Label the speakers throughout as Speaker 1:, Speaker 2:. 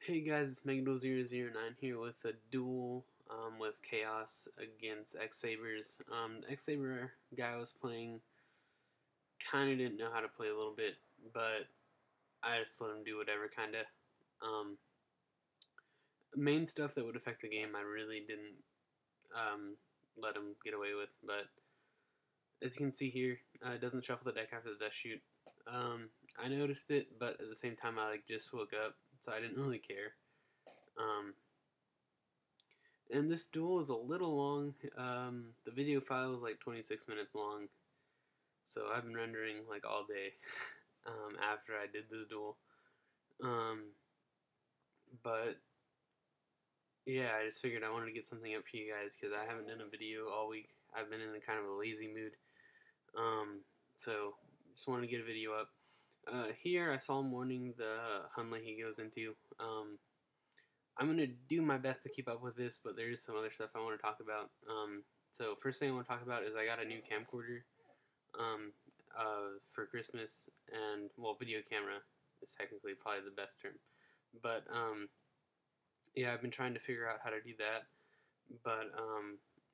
Speaker 1: Hey guys, it's Megiddo009 here with a duel with Chaos against X-Sabers. The X-Saber guy I was playing kind of didn't know how to play a little bit, but I just let him do whatever, kind of. Um, Main stuff that would affect the game I really didn't let him get away with, but as you can see here, it doesn't shuffle the deck after the dust shoot. I noticed it, but at the same time I just woke up, so I didn't really care. Um, And this duel is a little long. The video file is like 26 minutes long, so I've been rendering like all day after I did this duel. Um, but yeah, I just figured I wanted to get something up for you guys because I haven't done a video all week. I've been in a kind of a lazy mood, so just wanted to get a video up. Here I saw him warning the Hunley he goes into. I'm going to do my best to keep up with this, but there is some other stuff I want to talk about. So first thing I want to talk about is I got a new camcorder for Christmas, and, well, video camera is technically probably the best term. But, yeah, I've been trying to figure out how to do that, but,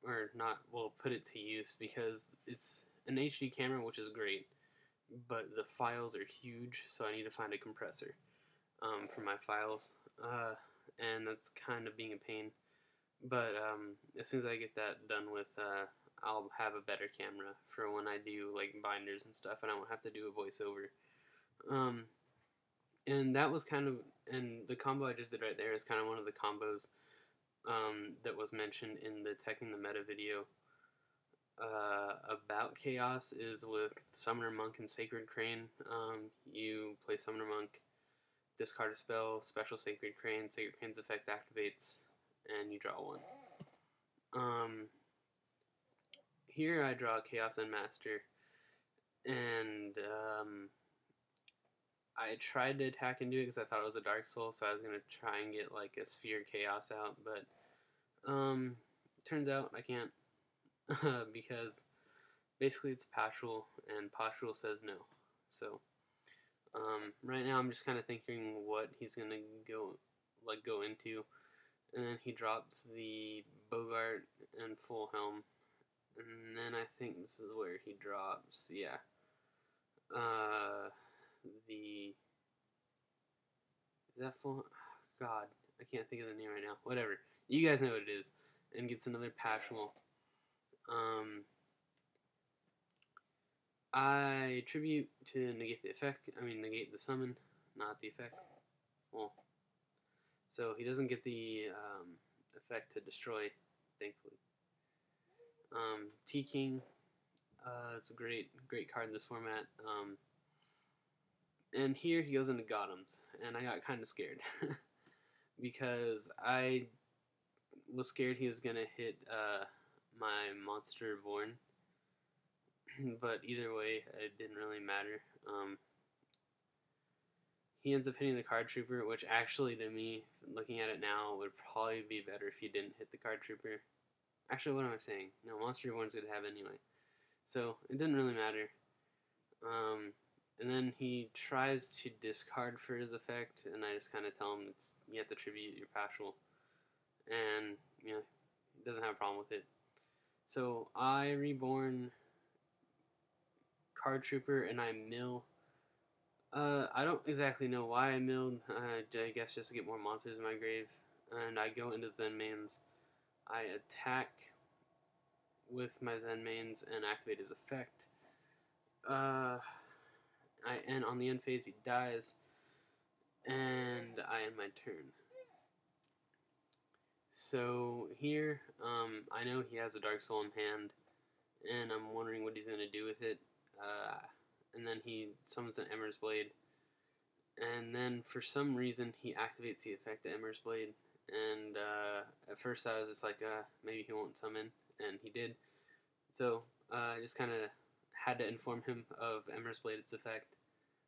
Speaker 1: or not, well, put it to use, because it's an HD camera, which is great, but the files are huge, so I need to find a compressor for my files. And that's kind of being a pain. But as soon as I get that done with, I'll have a better camera for when I do like binders and stuff, and I won't have to do a voiceover. And that was kind of, and the combo I just did right there is kind of one of the combos that was mentioned in the Teching the Meta video about Chaos, is with Summoner Monk and Sacred Crane. You play Summoner Monk, discard a spell, special Sacred Crane, Sacred Crane's effect activates, and you draw one. Here I draw Chaos Endmaster, and I tried to attack and do it because I thought it was a Dark Soul, so I was going to try and get like a Sphere Chaos out, but turns out I can't, because basically it's Patrol, and Patrol says no. So right now I'm just kind of thinking what he's going to go into, and then he drops the Bogart and Full Helm, and then I think this is where he drops, yeah, is that Full, God, I can't think of the name right now, whatever, you guys know what it is, and gets another Patrol. I tribute to negate the effect, negate the summon, not the effect, well, so he doesn't get the effect to destroy, thankfully. T-King, it's a great card in this format. And here he goes into Gothams, and I got kind of scared because I was scared he was gonna hit my Monster Born, but either way, it didn't really matter. He ends up hitting the Card Trooper, which actually, to me, looking at it now, would probably be better if he didn't hit the Card Trooper. Actually, what am I saying? No, Monster Reborn's going to have anyway. So, it didn't really matter. And then he tries to discard for his effect, and I just kind of tell him you have to tribute your Patrol. And, he doesn't have a problem with it. So, I reborn Card Trooper, and I mill. I don't exactly know why I milled. I guess just to get more monsters in my grave. And I go into Zen Mains. I attack with my Zen Mains and activate his effect. And on the end phase he dies, and I end my turn. So here, I know he has a Dark Soul in hand, and I'm wondering what he's going to do with it. And then he summons an Emmer's Blade, and then for some reason he activates the effect of Emmer's Blade, and at first I was just like, maybe he won't summon, and he did. So I just kind of had to inform him of Emmer's Blade's effect,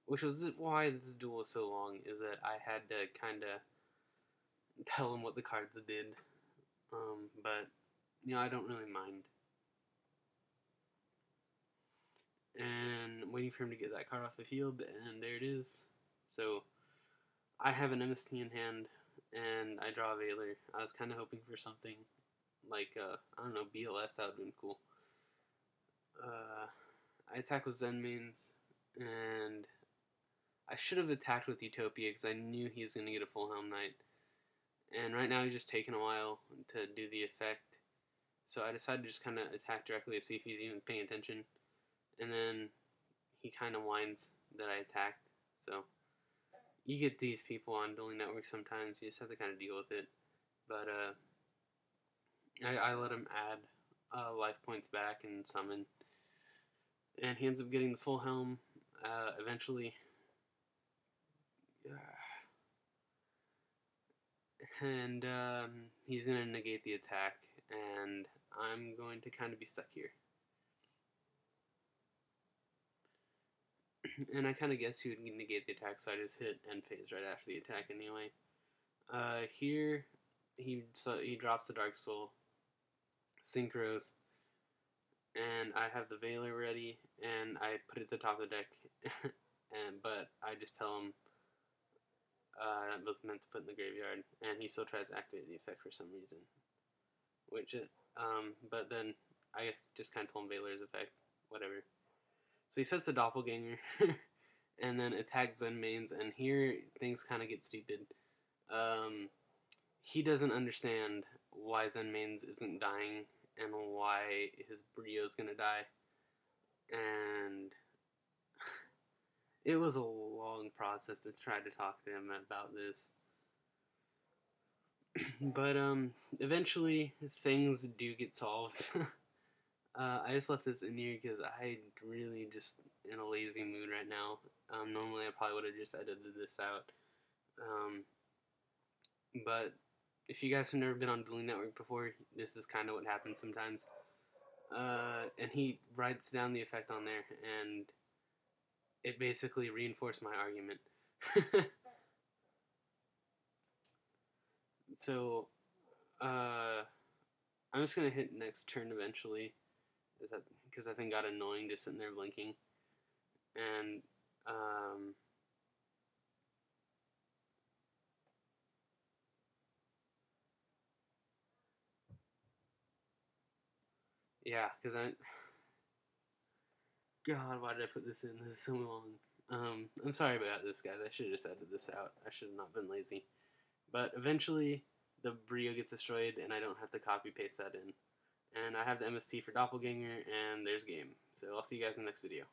Speaker 1: which was why this duel was so long, is that I had to kind of tell him what the cards did, but, I don't really mind. And waiting for him to get that card off the field, and there it is. So I have an MST in hand, and I draw a Veiler. I was kind of hoping for something like, I don't know, BLS, that would have been cool. I attack with Zen mains, and I should have attacked with Utopia because I knew he was going to get a full Helm Knight. And right now he's just taking a while to do the effect. So I decided to just kind of attack directly to see if he's even paying attention. And then he kind of whines that I attacked. So you get these people on dueling networks sometimes. You just have to kind of deal with it. But I let him add life points back and summon. And he ends up getting the full helm eventually. And he's going to negate the attack. And I'm going to kind of be stuck here. And I kind of guess he would negate the attack, so I just hit end phase right after the attack anyway. Here, he drops the Dark Soul, Synchros, and I have the Veiler ready, and I put it at the top of the deck, but I just tell him it was meant to put in the graveyard, and he still tries to activate the effect for some reason. But then I just kind of told him Veiler's effect, whatever. So he sets the Doppelganger, and then attacks Zen mains, and here things kind of get stupid. He doesn't understand why Zen mains isn't dying, and why his Brio's gonna die. And it was a long process to try to talk to him about this. But eventually things do get solved. I just left this in here because I really just in a lazy mood right now. Normally I probably would have just edited this out. But if you guys have never been on Dueling Network before, this is kind of what happens sometimes. And he writes down the effect on there, and it basically reinforced my argument. So, I'm just going to hit next turn eventually, because I think it got annoying just sitting there blinking. And, yeah, because God, why did I put this in? This is so long. I'm sorry about this, guys. I should have just edited this out. I should have not been lazy. But eventually, the Brio gets destroyed, and I don't have to copy-paste that in. And I have the MST for Doppelganger, and there's game. So I'll see you guys in the next video.